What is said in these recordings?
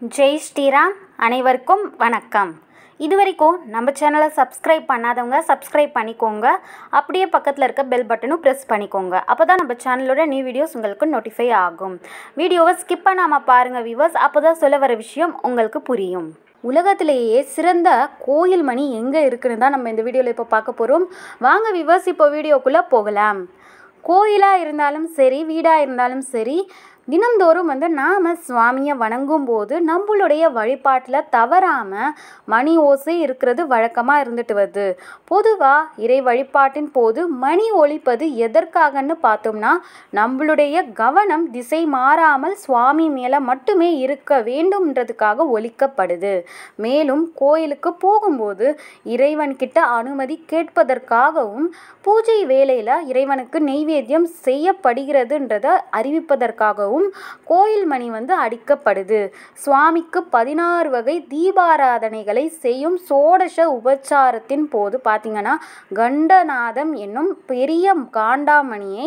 ஜெய் ஸ்ரீராம். அனைவருக்கும் வணக்கம். இதுவரைக்கும் நம்ம சேனலை சப்ஸ்கிரைப் பண்ணாதவங்க சப்ஸ்கிரைப் பண்ணிக்கோங்க. அப்படியே பக்கத்தில் இருக்க பெல் பட்டனும் ப்ரெஸ் பண்ணிக்கோங்க. அப்போ தான் நம்ம சேனலோட நியூ வீடியோஸ் உங்களுக்கு நோட்டிஃபை ஆகும். வீடியோவை ஸ்கிப் பண்ணாமல் பாருங்கள் வியூவர்ஸ். அப்போ தான் சொல்ல வர விஷயம் உங்களுக்கு புரியும். உலகத்திலேயே சிறந்த கோயில் மணி எங்கே இருக்குன்னு தான் நம்ம இந்த வீடியோவில் இப்போ பார்க்க போகிறோம். வாங்க வியூவர்ஸ், இப்போ வீடியோக்குள்ளே போகலாம். கோயிலாக இருந்தாலும் சரி, வீடாக இருந்தாலும் சரி, தினந்தோறும் நாம் சுவாமியை வணங்கும் போது நம்மளுடைய வழிபாட்டில் தவறாமல் மணி ஓசை இருக்கிறது வழக்கமாக இருந்துட்டு வருது. பொதுவாக இறை வழிபாட்டின் போது மணி ஒலிப்பது எதற்காகன்னு பார்த்தோம்னா, நம்மளுடைய கவனம் திசை மாறாமல் சுவாமி மேலே மட்டுமே இருக்க வேண்டும்ன்றதுக்காக ஒலிக்கப்படுது. மேலும் கோயிலுக்கு போகும்போது இறைவன்கிட்ட அனுமதி கேட்பதற்காகவும், பூஜை வேளையில் இறைவனுக்கு நெய்வேத்தியம் செய்யப்படுகிறதுன்றதை அறிவிப்பதற்காகவும் கோயில் மணி அடிக்கப்படுது. சுவாமிக்கு 16 வகை தீபாராதனைகளை செய்யும் சோடச உபச்சாரத்தின் போது பார்த்தீங்கன்னா, கண்டநாதம் என்னும் பெரிய காண்டாமணியை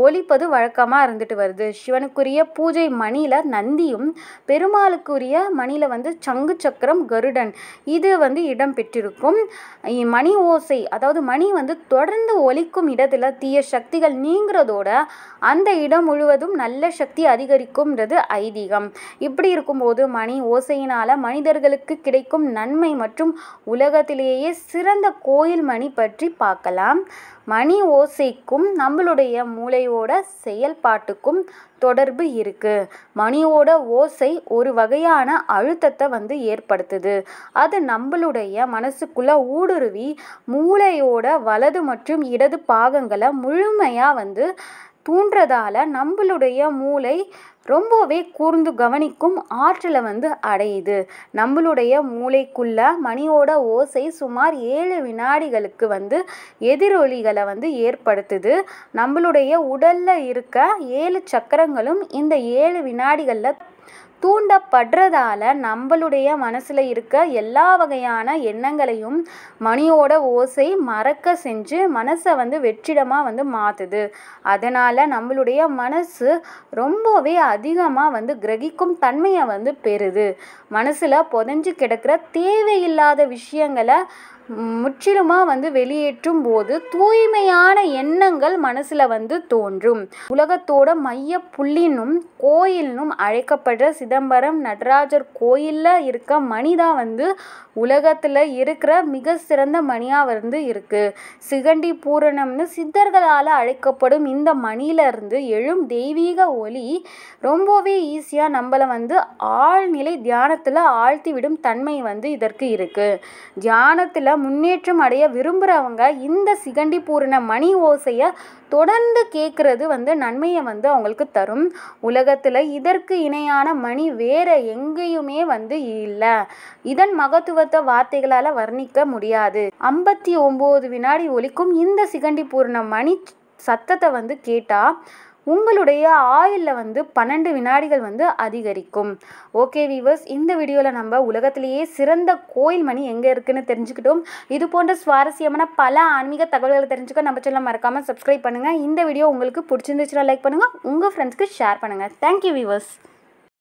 ஒலிப்பது வழக்கமாக இருந்துட்டு வருது. சிவனுக்குரிய பூஜை மணியில் நந்தியும், பெருமாளுக்குரிய மணியில் சங்கு சக்கரம் கருடன் இது இடம் பெற்றிருக்கும். மணி ஓசை, அதாவது மணி தொடர்ந்து ஒலிக்கும் இடத்துல தீய சக்திகள் நீங்கிறதோட அந்த இடம் முழுவதும் நல்ல சக்தி அதிகரிக்கும்ன்றது ஐதீகம். இப்படி இருக்கும்போது மணி ஓசையினால மனிதர்களுக்கு கிடைக்கும் நன்மை மற்றும் உலகத்திலேயே சிறந்த கோயில் மணி பற்றி பார்க்கலாம். மணி ஓசைக்கும் நம்மளுடைய மூளையோட செயல்பாட்டுக்கும் தொடர்பு இருக்கு. மணியோட ஓசை ஒரு வகையான அழுத்தத்தை ஏற்படுத்துது. அது நம்மளுடைய மனசுக்குள்ள ஊடுருவி மூளையோட வலது மற்றும் இடது பாகங்களை முழுமையாக தூண்டுறதால நம்மளுடைய மூளை ரொம்பவே கூர்ந்து கவனிக்கும் ஆற்றலை அடையுது. நம்மளுடைய மூளைக்குள்ள மணியோட ஓசை சுமார் 7 வினாடிகளுக்கு எதிரொலிகளை ஏற்படுத்துது. நம்மளுடைய உடல்ல இருக்க 7 சக்கரங்களும் இந்த 7 வினாடிகளில் தூண்டப்படுறதால நம்மளுடைய மனசில் இருக்க எல்லா வகையான எண்ணங்களையும் மணியோட ஓசை மறக்க செஞ்சு மனசை வெற்றிடமாக மாற்றுது. அதனால் நம்மளுடைய மனசு ரொம்பவே அதிகமாக கிரகிக்கும் தன்மையை பெறுது. மனசில் புதைஞ்சு கிடக்கிற தேவையில்லாத விஷயங்களை முற்றிலுமாக வெளியேற்றும் போது தூய்மையான எண்ணங்கள் மனசில் தோன்றும். உலகத்தோட மைய புள்ளினும் கோயில்னும் அழைக்கப்படுற சிதம்பரம் நடராஜர் கோயிலில் இருக்க மணி தான் உலகத்தில் இருக்கிற மிக சிறந்த மணியாக இருக்கு. சிகண்டி பூரணம்னு சித்தர்களால் அழைக்கப்படும் இந்த மணியிலிருந்து எழும் தெய்வீக ஒலி ரொம்பவே ஈஸியாக நம்மளை ஆழ்நிலை தியானத்தில் ஆழ்த்திவிடும் தன்மை இதற்கு இருக்கு. தியானத்தில் முன்னேற்றம் அடைய விரும்புகிறவங்க இந்த சிகண்டி பூரண மணி ஓசையை தொடர்ந்து கேட்கறது நன்மையை அவங்களுக்கு தரும். உலகத்தில் இதற்கு இணையான மணி வேற எங்கேயுமே இல்லை. இதன் மகத்துவத்தை வார்த்தைகளால் வர்ணிக்க முடியாது. 59 வினாடி ஒலிக்கும் இந்த சிகண்டி பூரண மணி சத்தத்தை கேட்டால் உங்களுடைய ஆயுளில் 12 வினாடிகள் அதிகரிக்கும். ஓகே வீவர்ஸ், இந்த வீடியோவில் நம்ம உலகத்திலேயே சிறந்த கோயில் மணி எங்கே இருக்குன்னு தெரிஞ்சுக்கிட்டோம். இது போன்ற சுவாரஸ்யமான பல ஆன்மீக தகவல்களை தெரிஞ்சுக்க நம்ம சேனலை மறக்காமல் சப்ஸ்கிரைப் பண்ணுங்கள். இந்த வீடியோ உங்களுக்கு பிடிச்சிருந்துச்சுன்னா லைக் பண்ணுங்கள், உங்கள் ஃப்ரெண்ட்ஸ்க்கு ஷேர் பண்ணுங்கள். Thank you viewers.